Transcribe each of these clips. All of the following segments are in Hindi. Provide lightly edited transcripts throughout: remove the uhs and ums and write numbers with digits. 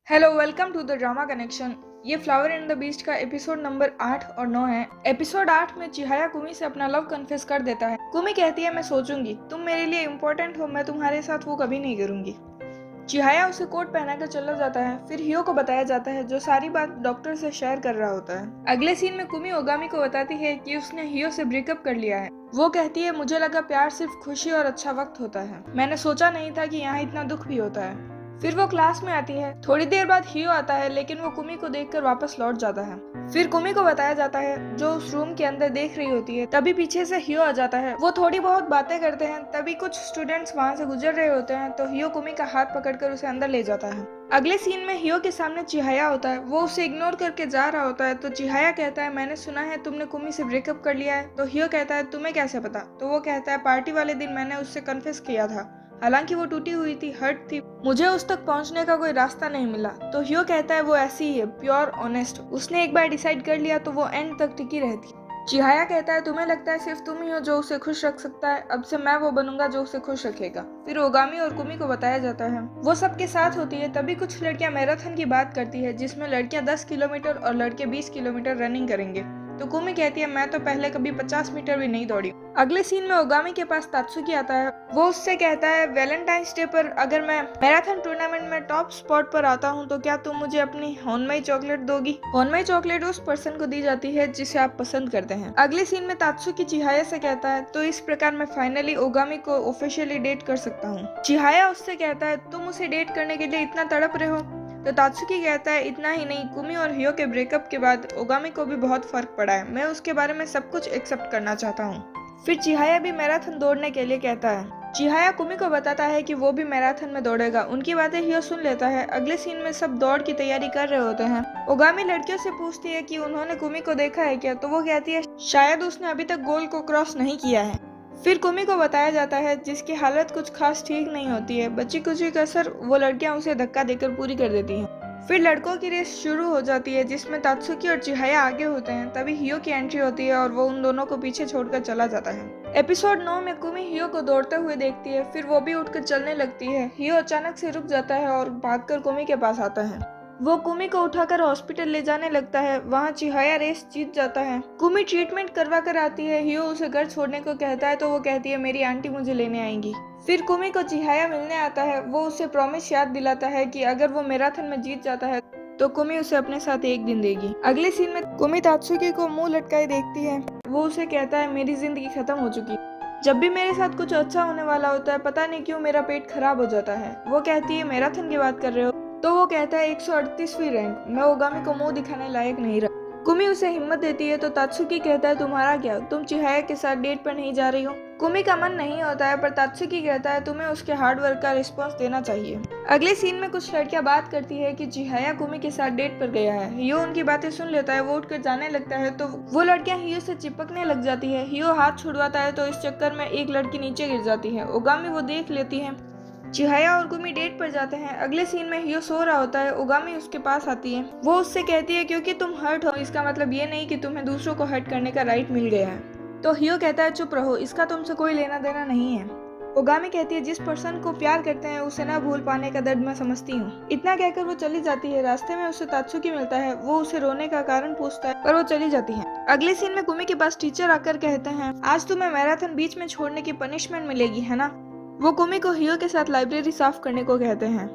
Hello, welcome to the drama connection. ये फ्लावर एंड द बीस्ट का एपिसोड नंबर 8 और 9 है। एपिसोड 8 में चिहाया कुमी से अपना लव कन्फेस कर देता है। कुमी कहती है, मैं सोचूंगी, तुम मेरे लिए इम्पोर्टेंट हो, मैं तुम्हारे साथ वो कभी नहीं करूंगी। चिहाया उसे कोट पहनाकर चला जाता है। फिर हियो को बताया जाता है, जो सारी बात डॉक्टर से शेयर कर रहा होता है। अगले सीन में कुमी ओगामी को बताती है कि उसने हियो से ब्रेकअप कर लिया है। वो कहती है, मुझे लगा प्यार सिर्फ खुशी और अच्छा वक्त होता है, मैंने सोचा नहीं था कि यहाँ इतना दुख भी होता है। फिर वो क्लास में आती है। थोड़ी देर बाद हियो आता है, लेकिन वो कुमी को देखकर वापस लौट जाता है। फिर कुमी को बताया जाता है, जो उस रूम के अंदर देख रही होती है। तभी पीछे से हियो आ जाता है। वो थोड़ी बहुत बातें करते हैं। तभी कुछ स्टूडेंट्स वहाँ से गुजर रहे होते हैं, तो हियो कुमी का हाथ पकड़कर उसे अंदर ले जाता है। अगले सीन में हियो के सामने चिहाया होता है। वो उसे इग्नोर करके जा रहा होता है, तो चिहाया कहता है, मैंने सुना है तुमने कुमी से ब्रेकअप कर लिया है। तो हियो कहता है, तुम्हें कैसे पता? तो वो कहता है, पार्टी वाले दिन मैंने उससे कन्फेस किया था, हालांकि वो टूटी हुई थी, हर्ट थी, मुझे उस तक पहुंचने का कोई रास्ता नहीं मिला। तो हियो कहता है, वो ऐसी ही है, प्योर ऑनेस्ट, उसने एक बार डिसाइड कर लिया तो वो एंड तक टिकी रहती। चिहाया कहता है, तुम्हें लगता है सिर्फ तुम ही हो जो उसे खुश रख सकता है, अब से मैं वो बनूंगा जो उसे खुश रखेगा। फिर ओगामी और कुमी को बताया जाता है। वो सबके साथ होती है। तभी कुछ लड़कियां मैराथन की बात करती है, जिसमें लड़कियां 10 किलोमीटर और लड़के 20 किलोमीटर रनिंग करेंगे। तो कुमी कहती है, मैं तो पहले कभी 50 मीटर भी नहीं दौड़ी। अगले सीन में ओगामी के पास तात्सुकी आता है। वो उससे कहता है, वैलेंटाइंस डे पर अगर मैं मैराथन टूर्नामेंट में टॉप स्पॉट पर आता हूँ तो क्या तुम मुझे अपनी होनमई चॉकलेट दोगी? होनमई चॉकलेट उस पर्सन को दी जाती है जिसे आप पसंद करते हैं। अगले सीन में तात्सुकी चिहाया से कहता है, तो इस प्रकार मैं फाइनली ओगामी को ऑफिशियली डेट कर सकता हूँ। चिहाया उससे कहता है, तुम उसे डेट करने के लिए इतना तड़प रहे हो? तो तात्सुकी कहता है, इतना ही नहीं, कुमी और हियो के ब्रेकअप के बाद ओगामी को भी बहुत फर्क पड़ा है, मैं उसके बारे में सब कुछ एक्सेप्ट करना चाहता हूँ। फिर चिहाया भी मैराथन दौड़ने के लिए कहता है। चिहाया कुमी को बताता है कि वो भी मैराथन में दौड़ेगा। उनकी बातें हियो सुन लेता है। अगले सीन में सब दौड़ की तैयारी कर रहे होते हैं। ओगामी लड़कियों से पूछती है कि उन्होंने कुमी को देखा है क्या? तो वो कहती है, शायद उसने अभी तक गोल को क्रॉस नहीं किया है। फिर कुमी को बताया जाता है, जिसकी हालत कुछ खास ठीक नहीं होती है। बच्ची कुची कसर वो लड़कियां उसे धक्का देकर पूरी कर देती हैं। फिर लड़कों की रेस शुरू हो जाती है, जिसमें तात्सुकी और चिहाया आगे होते हैं। तभी हियो की एंट्री होती है और वो उन दोनों को पीछे छोड़कर चला जाता है। एपिसोड 9 में कुमी हियो को दौड़ते हुए देखती है। फिर वो भी उठकर चलने लगती है। हियो अचानक से रुक जाता है और भागकर कुमी के पास आता है। वो कुमी को उठाकर हॉस्पिटल ले जाने लगता है। वहाँ चिहाया रेस जीत जाता है। कुमी ट्रीटमेंट करवा कर आती है। हियो उसे घर छोड़ने को कहता है, तो वो कहती है, मेरी आंटी मुझे लेने आएंगी। फिर कुमी को चिहाया मिलने आता है। वो उसे प्रॉमिस याद दिलाता है कि अगर वो मैराथन में जीत जाता है तो कुमी उसे अपने साथ एक दिन देगी। अगले सीन में कुमी तात्सुकी को मुंह लटकाए देखती है। वो उसे कहता है, मेरी जिंदगी खत्म हो चुकी, जब भी मेरे साथ कुछ अच्छा होने वाला होता है पता नहीं क्यों मेरा पेट खराब हो जाता है। वो कहती है, मैराथन की बात कर रहे हो? तो वो कहता है, 138वीं रैंक, मैं ओगामी को मुंह दिखाने लायक नहीं रहा। कुमी उसे हिम्मत देती है। तो तात्सुकी कहता है, तुम्हारा क्या, तुम चिहाया के साथ डेट पर नहीं जा रही हो? कुमी का मन नहीं होता है, पर तात्सुकी कहता है, तुम्हें उसके हार्ड वर्क का रिस्पॉन्स देना चाहिए। अगले सीन में कुछ लड़कियां बात करती है कि चिहाया कुमी के साथ डेट पर गया है। हियो उनकी बातें सुन लेता है। वो उठकर जाने लगता है, तो वो लड़कियां हियो से चिपकने लग जाती है। हियो हाथ छुड़वाता है, तो इस चक्कर में एक लड़की नीचे गिर जाती है। ओगामी वो देख लेती है। चिहाया और कुमी डेट पर जाते हैं। अगले सीन में हियो सो रहा होता है। ओगामी उसके पास आती है। वो उससे कहती है, क्योंकि तुम हर्ट हो इसका मतलब ये नहीं कि तुम्हें दूसरों को हर्ट करने का राइट मिल गया है। तो हियो कहता है, चुप रहो, इसका तुमसे कोई लेना देना नहीं है। ओगामी कहती है, जिस पर्सन को प्यार करते हैं उसे ना भूल पाने का दर्द मैं समझती हूँ। इतना कहकर वो चली जाती है। रास्ते में उसे तात्सुकी मिलता है। वो उसे रोने का कारण पूछता है, पर वो चली जाती है। अगले सीन में कुमी के पास टीचर आकर कहते हैं, आज तुम्हें मैराथन बीच में छोड़ने की पनिशमेंट मिलेगी, है ना? वो कुमी को हियो के साथ लाइब्रेरी साफ करने को कहते हैं।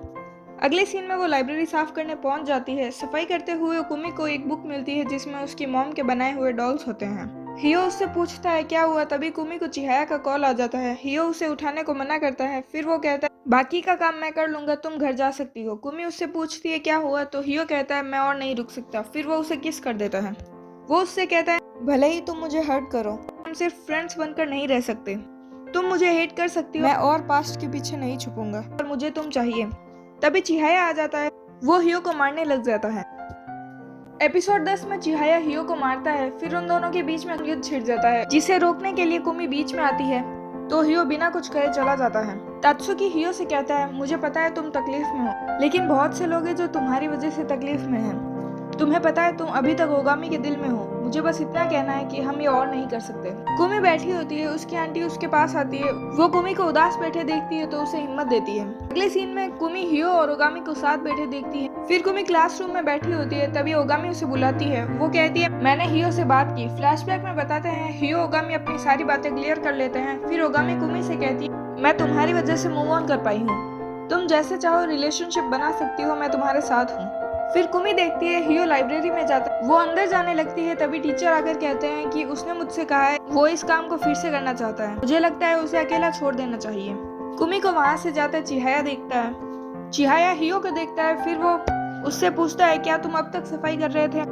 अगले सीन में वो लाइब्रेरी साफ करने पहुंच जाती है। सफाई करते हुए कुमी को एक बुक मिलती है, जिसमें उसकी मॉम के बनाए हुए डॉल्स होते हैं। हियो उससे पूछता है, क्या हुआ? तभी कुमी को चिहाया का कॉल आ जाता है। हियो उसे उठाने को मना करता है। फिर वो कहता है, बाकी का काम मैं कर लूंगा, तुम घर जा सकती हो। कुमी उससे पूछती है, क्या हुआ? तो हियो कहता है, मैं और नहीं रुक सकता। फिर वो उसे किस कर देता है। वो उससे कहता है, भले ही तुम मुझे हर्ट करो, हम सिर्फ फ्रेंड्स बनकर नहीं रह सकते। तुम मुझे हेट कर सकती हो, मैं और पास्ट के पीछे नहीं छुपूंगा, पर मुझे तुम चाहिए। तभी चिहाया आ जाता है। वो हियो को मारने लग जाता है। एपिसोड 10 में चिहाया हियो को मारता है। फिर उन दोनों के बीच में युद्ध छिड़ जाता है, जिसे रोकने के लिए कुमी बीच में आती है। तो हियो बिना कुछ कहे चला जाता है। तात्सुकी हियो से कहता है, मुझे पता है तुम तकलीफ में हो, लेकिन बहुत से लोग हैं जो तुम्हारी वजह से तकलीफ में हैं। तुम्हें पता है तुम अभी तक ओगामी के दिल में हो। मुझे बस इतना कहना है कि हम ये और नहीं कर सकते। कुमी बैठी होती है, उसकी आंटी उसके पास आती है। वो कुमी को उदास बैठे देखती है तो उसे हिम्मत देती है। अगले सीन में कुमी हियो और ओगामी को साथ बैठे देखती है। फिर कुमी क्लासरूम में बैठी होती है, तभी ओगामी उसे बुलाती है। वो कहती है मैंने हियो से बात की। फ्लैशबैक में बताते हैं हियो ओगामी अपनी सारी बातें क्लियर कर लेते हैं। फिर ओगामी कुमी से कहती है मैं तुम्हारी वजह से मूव ऑन कर पाई हूँ। तुम जैसे चाहो रिलेशनशिप बना सकती हो, मैं तुम्हारे साथ हूँ। फिर कुमी देखती है हियो लाइब्रेरी में जाता है। वो अंदर जाने लगती है, तभी टीचर आकर कहते हैं कि उसने मुझसे कहा है वो इस काम को फिर से करना चाहता है। मुझे लगता है उसे अकेला छोड़ देना चाहिए। कुमी को वहाँ से जाते चिहाया देखता है। चिहाया हियो को देखता है। फिर वो उससे पूछता है क्या तुम अब तक सफाई कर रहे थे?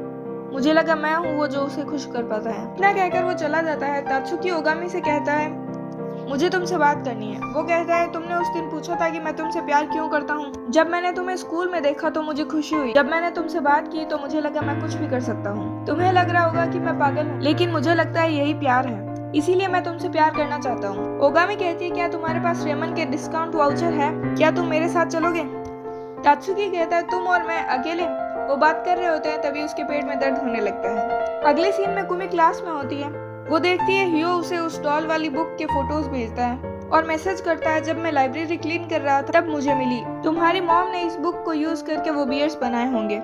मुझे लगा मैं हूँ वो जो उसे खुश कर पाता है। इतना कहकर वो चला जाता है। तात्सुकी ओगामी से कहता है मुझे तुमसे बात करनी है। वो कहता है तुमने उस दिन पूछा था कि मैं तुमसे प्यार क्यों करता हूँ। जब मैंने तुम्हें स्कूल में देखा तो मुझे खुशी हुई। जब मैंने तुमसे बात की तो मुझे लगा मैं कुछ भी कर सकता हूँ। तुम्हें लग रहा होगा कि मैं पागल हूँ, लेकिन मुझे लगता है यही प्यार है, इसीलिए मैं तुमसे प्यार करना चाहता हूँ। ओगामी कहती है क्या तुम्हारे पास रेमन के डिस्काउंट वाउचर है? क्या तुम मेरे साथ चलोगे? तात्सुकी कहता है तुम और मैं अकेले? वो बात कर रहे होते हैं, तभी उसके पेट में दर्द होने लगता है। अगले सीन में कुमी क्लास में होती है। वो देखती है हियो उसे उस डॉल वाली बुक के फोटोज भेजता है और मैसेज करता है जब मैं लाइब्रेरी क्लीन कर रहा था तब मुझे मिली। तुम्हारी मॉम ने इस बुक को यूज करके वो बियर्स बनाए होंगे।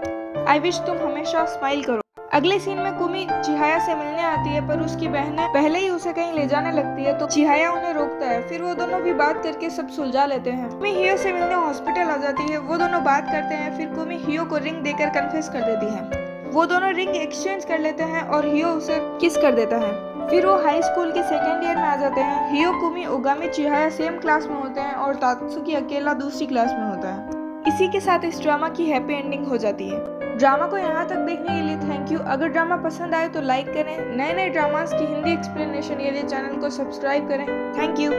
आई विश तुम हमेशा स्माइल करो। अगले सीन में कुमी चिहाया से मिलने आती है, पर उसकी बहनें पहले ही उसे कहीं ले जाने लगती है तो चिहाया उन्हें रोकता है। फिर वो दोनों भी बात करके सब सुलझा लेते हैं। कुमी हियो से मिलने हॉस्पिटल आ जाती है। वो दोनों बात करते हैं। फिर कुमी हियो को रिंग देकर कन्फेस कर देती है। वो दोनों रिंग एक्सचेंज कर लेते हैं और हियो उसे किस कर देता है। फिर वो हाई स्कूल के सेकेंड ईयर में आ जाते हैं। हियो, कुमी, ओगामी, चिहाया सेम क्लास में होते हैं और तात्सुकी अकेला दूसरी क्लास में होता है। इसी के साथ इस ड्रामा की हैप्पी एंडिंग हो जाती है। ड्रामा को यहाँ तक देखने के लिए थैंक यू। अगर ड्रामा पसंद आए तो लाइक करें। नए नए ड्रामास की हिंदी एक्सप्लेनेशन के लिए चैनल को सब्सक्राइब करें। Thank you.